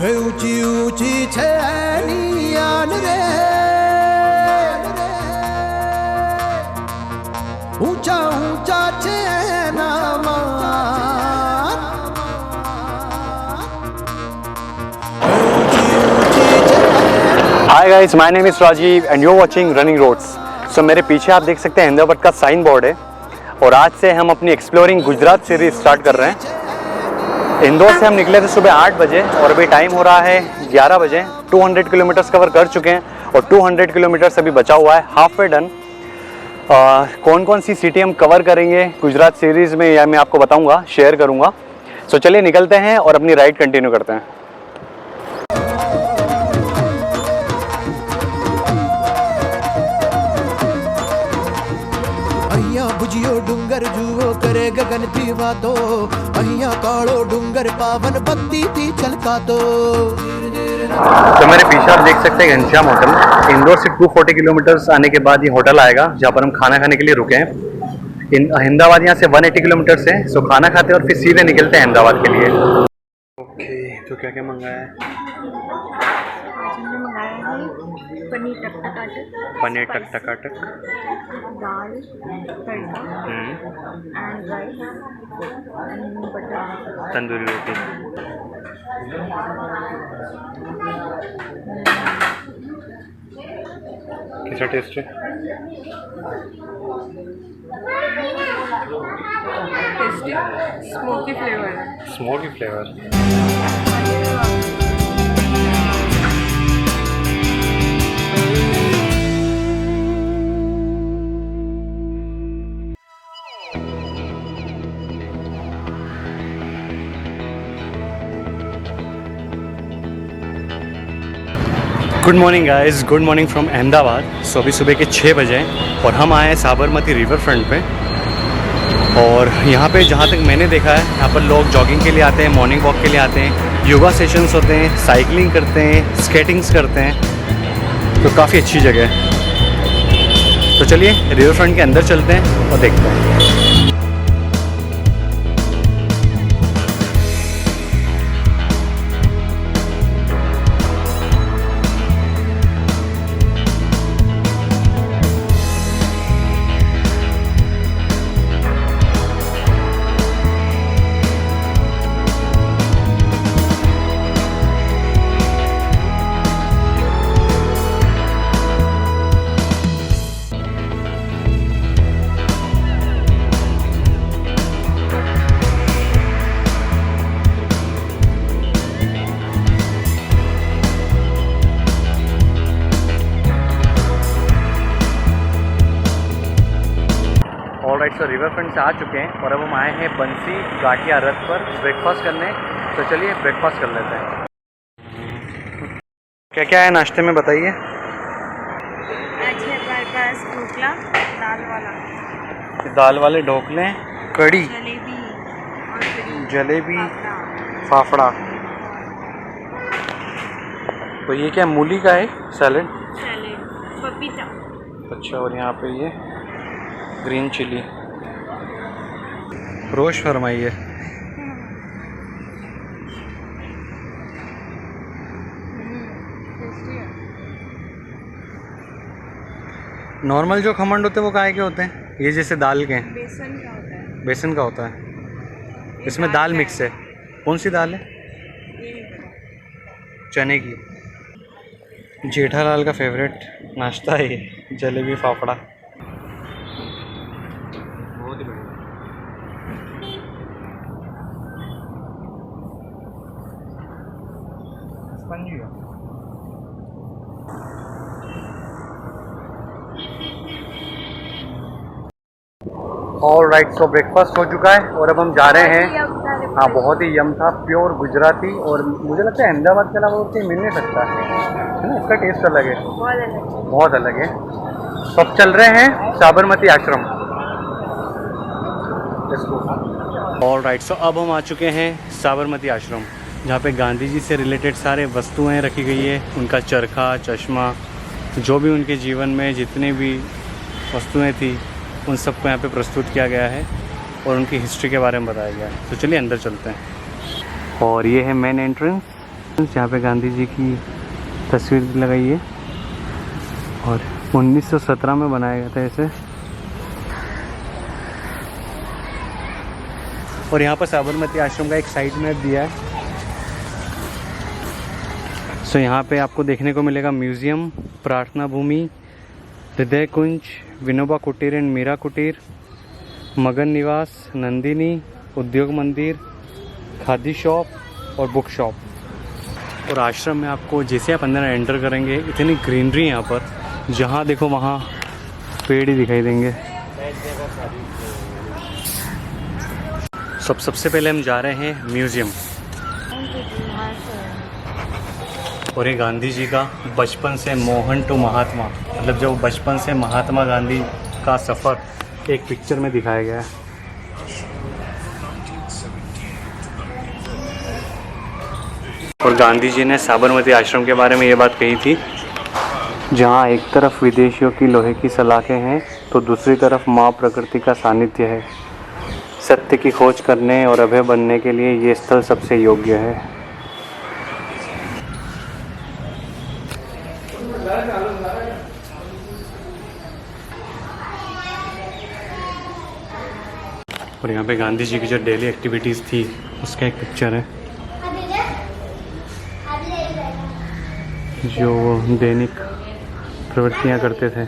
ऊंची ऊंची छेनियान रे ऊंचा ऊंचा hi guys, my name is Rajiv and you watching running roads. So मेरे पीछे आप देख सकते हैं अहमदाबाद का साइन बोर्ड है और आज से हम अपनी एक्सप्लोरिंग गुजरात सीरीज स्टार्ट कर रहे हैं। इंदौर से हम निकले थे सुबह 8 बजे और अभी टाइम हो रहा है 11 बजे। 200 किलोमीटर्स कवर कर चुके हैं और 200 किलोमीटर्स अभी बचा हुआ है, हाफ वे डन। कौन कौन सी सिटी हम कवर करेंगे गुजरात सीरीज़ में यह मैं आपको बताऊँगा, शेयर करूँगा। सो चलिए निकलते हैं और अपनी राइड कंटिन्यू करते हैं। बुझियो डूंगर जुओ करे गगन थी बातो अहिया कालो डूंगर पावन भक्ति थी छलका तो मेरे पीछे आप देख सकते हैं घनश्याम होटल। इंदौर से 240 किलोमीटर्स आने के बाद ये होटल आएगा जहाँ पर हम खाना खाने के लिए रुके हैं। अहमदाबाद यहाँ से 180 किलोमीटर्स है। सो खाना खाते हैं और फिर सीधे निकलते हैं अहमदाबाद के लिए। ओके, तो क्या क्या मंगाया है? पनीर टक-टकाटक, पनीर टक-टकाटक, dal tadka and rice and butter, tandoori roti. कैसा टेस्ट है? टेस्टी, स्मोकी फ्लेवर है। Smoky flavour. Good morning guys, good morning from Ahmedabad. So अभी सुबह के 6 बजे हैं और हम आए हैं साबरमती रिवर फ्रंट पे। और यहाँ पे जहाँ तक मैंने देखा है, यहाँ पर लोग जॉगिंग के लिए आते हैं, मॉर्निंग वॉक के लिए आते हैं, योगा सेशंस होते हैं, साइकिलिंग करते हैं, स्केटिंग्स करते हैं। तो काफ़ी अच्छी जगह है। तो चलिए रिवर फ्रंट के अंदर चलते हैं और देखते हैं। ऑलराइट, सो रिवर फ्रंट से आ चुके हैं और अब हम आए हैं बंसी गाटिया रथ पर ब्रेकफास्ट करने। तो चलिए ब्रेकफास्ट कर लेते हैं। क्या क्या है नाश्ते में बताइए? आज है हमारे पास ढोकला, दाल वाले ढोकले, कड़ी, जलेबी और जलेबी, फाफड़ा। तो ये क्या मूली का है? सैलेड, पपीता। अच्छा, और यहाँ पे ये ग्रीन चिली। रोश फरमाइए। नॉर्मल जो खमंड होते हैं वो काहे के होते हैं? ये जैसे दाल के हैं। बेसन का होता है। बेसन का होता है। इसमें दाल मिक्स है। कौन सी दाल है? चने की। जेठालाल का फेवरेट नाश्ता है ये, जलेबी फाफड़ा। बहुत ही बढ़िया। स्पंजी है। ऑलराइट, सो ब्रेकफास्ट हो चुका है और अब हम जा रहे हैं। हाँ, बहुत ही यम था, प्योर गुजराती। और मुझे लगता है अहमदाबाद के अलावा और कहीं मिल नहीं सकता है ना, इसका टेस्ट अलग है, बहुत अलग है। तो अब चल रहे हैं साबरमती आश्रम। ऑलराइट, सो अब हम आ चुके हैं साबरमती आश्रम, जहाँ पे गांधी जी से रिलेटेड सारे वस्तुएं रखी गई है। उनका चरखा, चश्मा, जो भी उनके जीवन में जितनी भी वस्तुएं थी उन सबको यहाँ पे प्रस्तुत किया गया है और उनकी हिस्ट्री के बारे में बताया गया है। तो चलिए अंदर चलते हैं। और ये है मेन एंट्रेंस। यहाँ पे गांधी जी की तस्वीर भी लगाई है और 1917 में बनाया गया था इसे। और यहाँ पर साबरमती आश्रम का एक साइड मैप दिया है। सो यहाँ पे आपको देखने को मिलेगा म्यूज़ियम, प्रार्थना भूमि, हृदय कुंज, विनोबा कुटीर एंड मीरा कुटीर, मगन निवास, नंदिनी, उद्योग मंदिर, खादी शॉप और बुक शॉप। और आश्रम में आपको जैसे आप अंदर एंटर करेंगे इतनी ग्रीनरी यहाँ पर, जहाँ देखो वहाँ पेड़ ही दिखाई देंगे। सबसे पहले हम जा रहे हैं म्यूज़ियम। और ये गांधी जी का बचपन से मोहन टू महात्मा, मतलब जो बचपन से महात्मा गांधी का सफ़र एक पिक्चर में दिखाया गया है। और गांधी जी ने साबरमती आश्रम के बारे में ये बात कही थी, जहाँ एक तरफ विदेशियों की लोहे की सलाखें हैं तो दूसरी तरफ माँ प्रकृति का सानिध्य है। सत्य की खोज करने और अभय बनने के लिए ये स्थल सबसे योग्य है। और यहाँ पे गांधी जी की जो डेली एक्टिविटीज़ थी उसका एक पिक्चर है, जो वो दैनिक प्रवृत्तियाँ करते थे।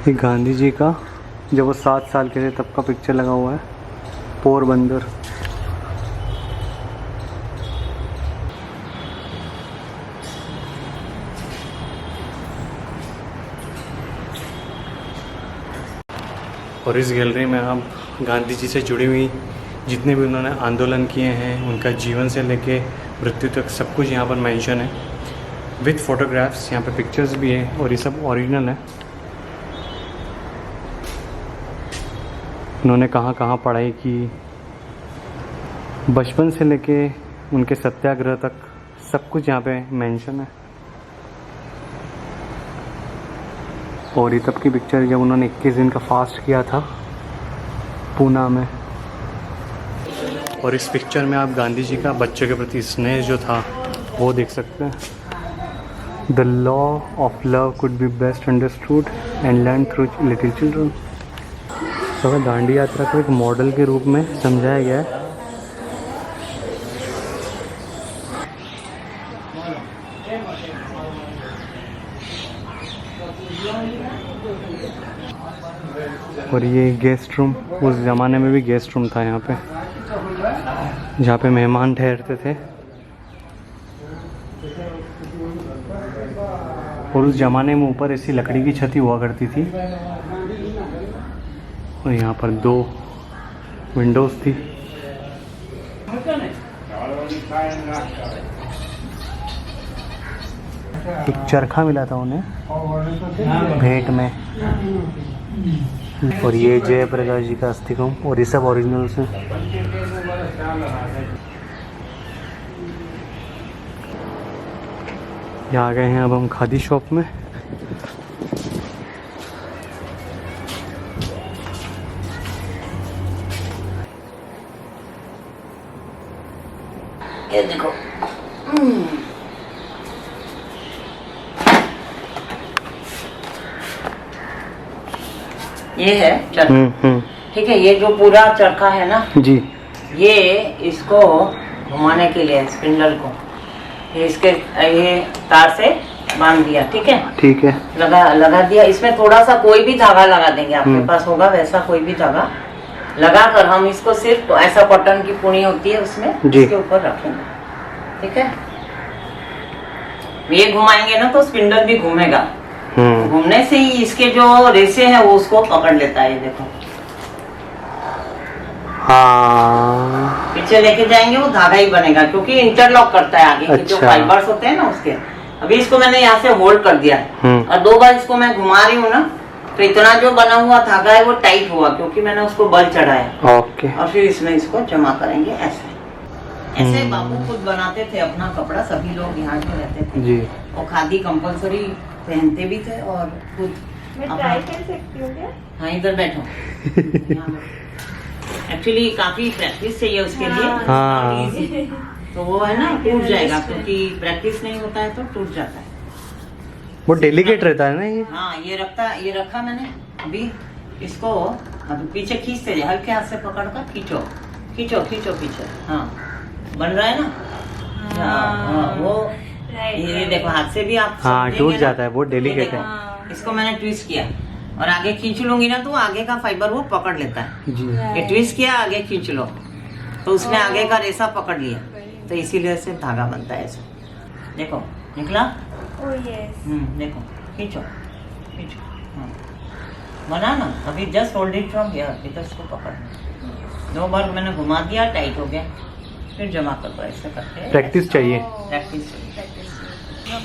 ये गांधी जी का जब वो 7 साल के थे तब का पिक्चर लगा हुआ है, पोरबंदर। और इस गैलरी में हम गांधी जी से जुड़ी हुई जितने भी उन्होंने आंदोलन किए हैं, उनका जीवन से लेके मृत्यु तक सब कुछ यहाँ पर मेंशन है, विद फोटोग्राफ्स। यहाँ पे पिक्चर्स भी है और ये सब ओरिजिनल है। उन्होंने कहाँ कहाँ पढ़ाई की, बचपन से लेके उनके सत्याग्रह तक सब कुछ यहाँ पे मेंशन है। और ये तब की पिक्चर जब उन्होंने 21 दिन का फास्ट किया था पूना में। और इस पिक्चर में आप गांधी जी का बच्चों के प्रति स्नेह जो था वो देख सकते हैं। The law of love could be best understood and learn through little children. तो दांडी यात्रा को एक मॉडल के रूप में समझाया गया है। और ये गेस्ट रूम, उस ज़माने में भी गेस्ट रूम था यहाँ पे, जहाँ पे मेहमान ठहरते थे। और उस ज़माने में ऊपर ऐसी लकड़ी की छत हुआ करती थी और यहाँ पर 2 विंडोज़ थी। एक चरखा मिला था उन्हें भेंट में। और ये जयप्रकाश जी का अस्थि कुंभ, और ये सब ओरिजिनल्स हैं। यहाँ आ गए हैं अब हम खादी शॉप में। ये देखो, ये है चरखा। ठीक है, ये जो पूरा चरखा है ना जी, ये इसको घुमाने के लिए स्पिंडल को ये इसके ये तार से बांध दिया। ठीक है, ठीक है, लगा दिया। इसमें थोड़ा सा कोई भी धागा लगा देंगे, आपके पास होगा वैसा कोई भी धागा लगा कर हम इसको सिर्फ ऐसा कॉटन की पुनी होती है उसमें इसके ऊपर रखेंगे। ठीक है, ये घुमाएंगे ना तो स्पिंडल भी घूमेगा। घूमने से ही इसके जो रेसे हैं वो उसको पकड़ लेता है। ये देखो, हाँ, पीछे लेके जाएंगे वो धागा ही बनेगा, क्योंकि इंटरलॉक करता है आगे के जो फाइबर्स होते हैं ना उसके। अभी इसको मैंने यहाँ से होल्ड कर दिया और 2 बार इसको मैं घुमा रही हूँ ना, तो इतना जो बना हुआ धागा है वो टाइट हुआ, क्योंकि मैंने उसको बल चढ़ाया। ओके। और फिर इसमें इसको जमा करेंगे ऐसे। ऐसे बापू खुद बनाते थे अपना कपड़ा, सभी लोग यहाँ जो रहते थे जी। और खादी कंपलसरी पहनते भी थे और खुद मैं ट्राई कर सकती हूँ क्या? हाँ इधर बैठो। एक्चुअली काफी प्रैक्टिस चाहिए उसके लिए। हाँ। Easy। तो वो है ना टूट जाएगा, क्योंकि प्रैक्टिस नहीं होता है तो टूट जाता है। वो डेलिकेट रहता है ना ये। हाँ ये रखा मैंने अभी। इसको अभी पीछे खींचते जाए, हल्के हाथ से पकड़ कर खींचो खींचो खींचो पीछे। हाँ बन रहा है ना। हाँ, वो ये देखो हाथ से भी आप हाँ समझेंगे टूट ना। जाता है, वो ये डेलिकेट देखो, है। इसको मैंने ट्विस्ट किया और आगे खींच लूंगी ना तो आगे का फाइबर वो पकड़ लेता है। जी। ये ट्विस्ट किया, आगे खींच लो तो उसने आगे का रेसा पकड़ लिया, तो इसीलिए से धागा बनता है ऐसा। देखो निकला। Oh yes. देखो खींचो खींचो। हाँ बना ना। अभी just hold it from here, इधर इसको पकड़ना। 2 बार मैंने घुमा दिया, टाइट हो गया, फिर जमा कर दो ऐसे करके। प्रैक्टिस चाहिए। प्रैक्टिस।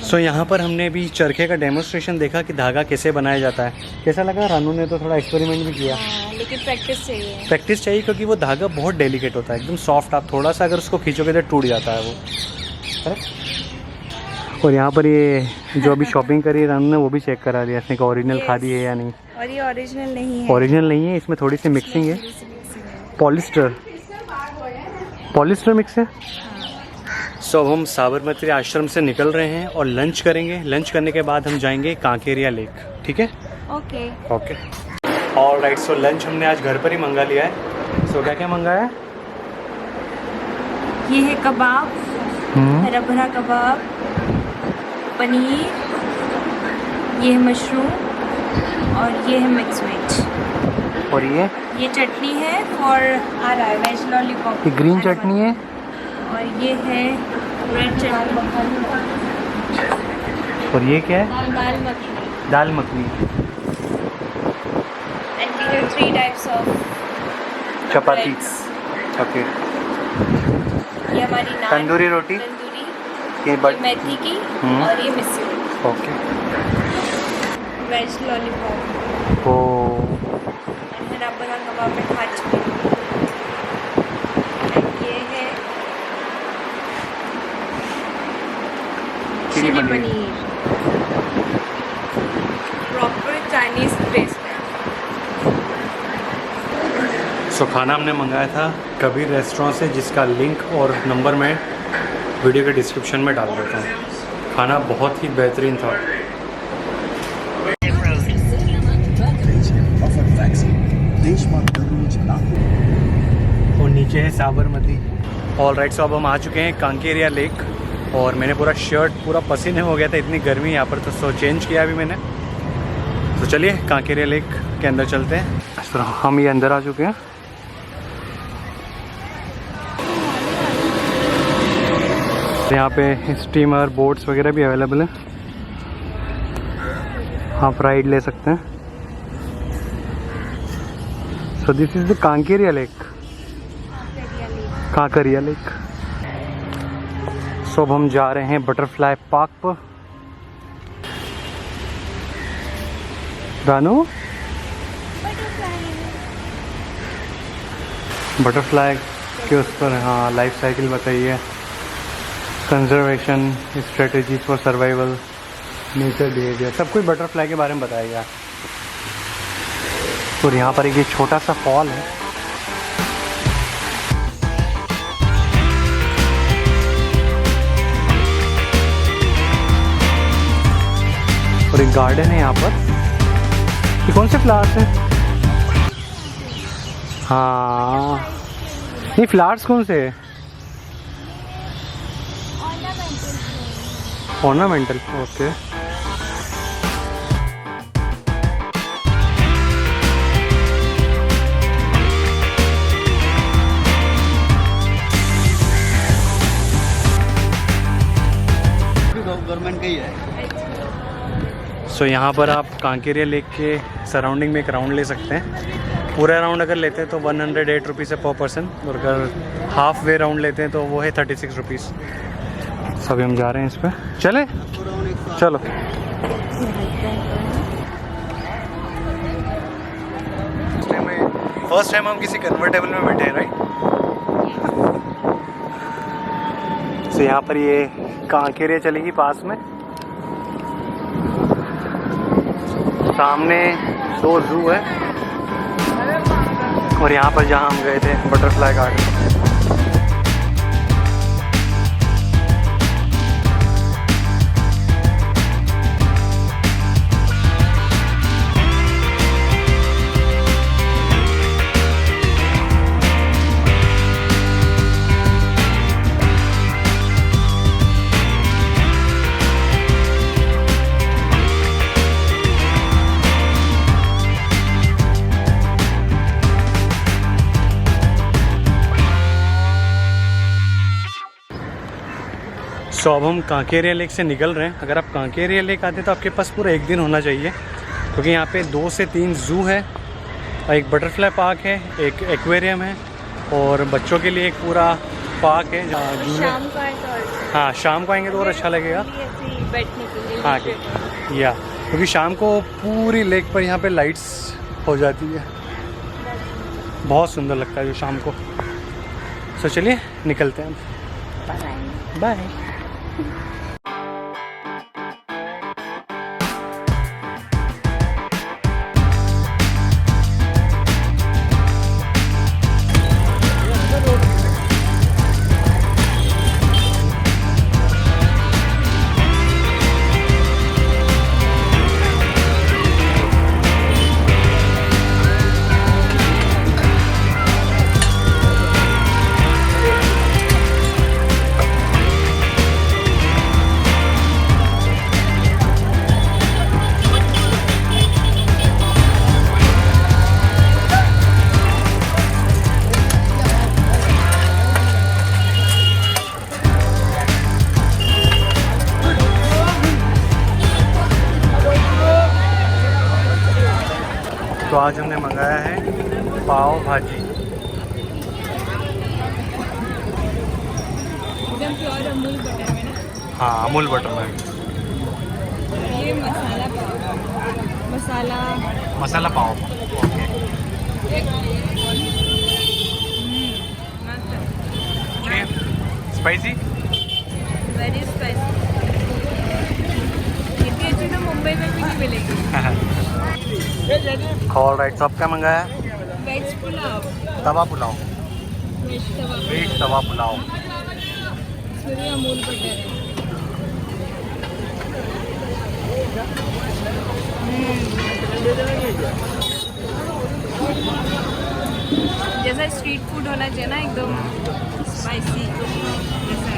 सो यहाँ पर हमने भी चरखे का डेमोस्ट्रेशन देखा कि धागा कैसे बनाया जाता है। कैसा लगा? रानू ने तो थोड़ा एक्सपेरिमेंट भी किया। लेकिन प्रैक्टिस चाहिए। प्रैक्टिस चाहिए क्योंकि वो धागा बहुत डेलिकेट होता है, एकदम सॉफ्ट। आप थोड़ा सा अगर उसको खींचोगे तो टूट जाता है वो। करेक्ट। और यहाँ पर ये जो अभी शॉपिंग करी रानू ने वो भी चेक करा लिया इसने कि ओरिजिनल खादी है या नहीं। और ये ओरिजिनल नहीं है। ओरिजिनल नहीं है, इसमें थोड़ी सी मिक्सिंग है। पॉलिस्टर मिक्स है। सो अब हम साबरमती आश्रम से निकल रहे हैं और लंच करेंगे। लंच करने के बाद हम जाएंगे कांकेरिया लेक। ठीक है? Okay. Okay alright. So lunch हमने आज घर पर ही मंगा लिया है। सो क्या क्या मंगाया है? ये है कबाब, हरा भरा कबाब, पनीर, ये है मशरूम और ये है मिक्स वेज। और ये चटनी है फॉर आ रहा है वेज लॉलीपॉप। ये ग्रीन चटनी है और ये है रेड चटनी। और ये क्या है? Dal makhani. Dal makhani. And we have 3 types of chapati. Okay. ये हमारी नान, तंदूरी रोटी, तंदूरी, ये बट मेथी की और ये मिस्सी ओके। Veg lollipop. ओ हरा भरा कबाब में खाच में। ये है chilli paneer. Proper Chinese taste है। सो खाना हमने मंगाया था कबीर रेस्टोरेंट से, जिसका लिंक और नंबर मैं वीडियो के डिस्क्रिप्शन में डाल देता हूँ। खाना बहुत ही बेहतरीन था। और नीचे है साबरमती। ऑलराइट। सो अब हम आ चुके हैं कांकेरिया लेक और मैंने पूरा शर्ट पूरा पसीने हो गया था, इतनी गर्मी यहाँ पर, तो सो चेंज किया अभी मैंने। तो चलिए कांकेरिया लेक के अंदर चलते हैं। तो हम ये अंदर आ चुके हैं। यहाँ पे स्टीमर बोट्स वगैरह भी अवेलेबल हैं, आप राइड ले सकते हैं। So this is the Kankaria lake, Kankaria lake. So अब हम जा रहे हैं बटरफ्लाई पार्क पर। रानू बटरफ्लाई के उस पर हाँ लाइफ साइकिल बताइए, conservation strategies for survival, nature behaviour, सब कुछ बटरफ्लाई के बारे में बताया गया। और यहाँ पर एक ये छोटा सा फॉल है। और एक गार्डन है यहाँ पर। ये कौन से फ्लावर्स हैं? हाँ ये फ्लावर्स कौन से है? ऑर्नामेंटल। ओके। गवर्नमेंट का ही है। सो यहाँ पर आप कांकेरिया लेक के सराउंडिंग में एक राउंड ले सकते हैं। पूरा राउंड अगर लेते हैं तो 108 रुपीज़ है पर पर्सन, और अगर हाफ वे राउंड लेते हैं तो वो है 36 रुपीज़। सभी हम जा रहे हैं इस पर, चले चलो। फर्स्ट टाइम हम किसी कन्वर्टेबल में बैठे हैं, राइट? तो यहाँ पर ये कांकेरिया चलेगी पास में। सामने 2 जू है और यहाँ पर जहाँ हम गए थे बटरफ्लाई गार्डन। तो अब हम कांकेरिया लेक से निकल रहे हैं। अगर आप कांकेरिया लेक आते तो आपके पास पूरा एक दिन होना चाहिए, क्योंकि यहाँ पे 2 से 3 जू है, एक बटरफ्लाई पार्क है, एक एक्वेरियम है और बच्चों के लिए एक पूरा पार्क है जहाँ झूले। शाम को आए तो और हाँ, शाम को आएंगे तो और अच्छा लगेगा। ऐसे ही बैठने के लिए हाँ या क्योंकि शाम को पूरी लेक पर यहाँ पे लाइट्स हो जाती है, बहुत सुंदर लगता है जो शाम को। तो चलिए निकलते हैं, बाय। तो आज हमने मंगाया है पाव भाजी। एकदम प्योर अमूल बटर में ना। हाँ, अमूल बटर में। ये masala pav, masala pav. Spicy, very spicy. इतनी अच्छी तो मुंबई में भी नहीं मिलेगी। ऑलराइट, तो अब क्या मंगाया? वेज पुलाव, तवा पुलाव, वेज तवा पुलाव। इसमें भी अमूल बटर है। जैसा स्ट्रीट फूड होना चाहिए ना, एकदम स्पाइसी जैसा है।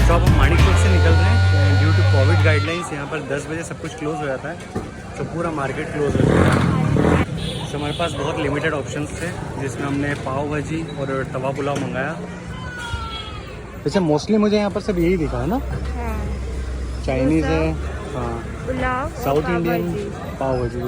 तो अब हम माणिकचौक से निकल रहे हैं। ड्यू टू कोविड गाइडलाइंस यहाँ पर 10 बजे सब कुछ क्लोज हो जाता है, तो पूरा मार्केट क्लोज हो जाता है। तो हमारे पास बहुत लिमिटेड ऑप्शंस थे, जिसमें हमने पाव भाजी और तवा पुलाव मंगाया। वैसे मोस्टली मुझे यहाँ पर सब यही दिखा है ना, चाइनीज़ है, हाँ, पुलाव, साउथ इंडियन, पाव भाजी।